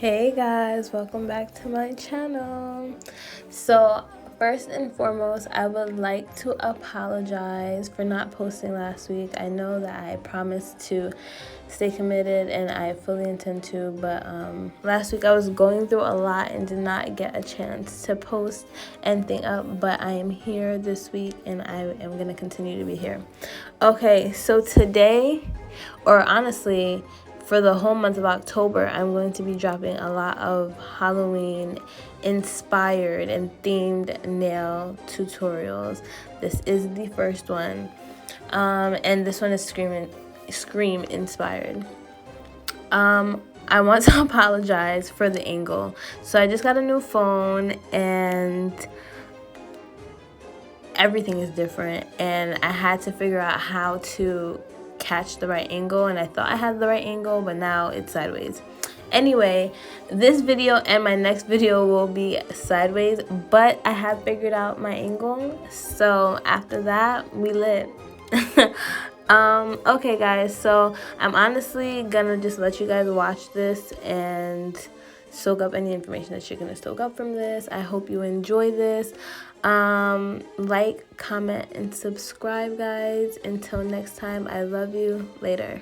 Hey guys, welcome back to my channel. So first and foremost, I would like to apologize for not posting last week. I know that I promised to stay committed and I fully intend to, but last week I was going through a lot and did not get a chance to post anything up, but I am here this week and I am going to continue to be here. Okay, so today, or honestly, for the whole month of October, I'm going to be dropping a lot of Halloween inspired and themed nail tutorials. This is the first one, and this one is Scream inspired. I want to apologize for the angle. So I just got a new phone and everything is different, and I had to figure out how to catch the right angle, and I thought I had the right angle, but now it's sideways. Anyway, this video and my next video will be sideways, but I have figured out my angle, so after that we lit. Okay guys, so I'm honestly gonna just let you guys watch this and soak up any information that you're gonna soak up from this. I hope you enjoy this. Like, comment, and subscribe, guys. Until next time, I love you. Later.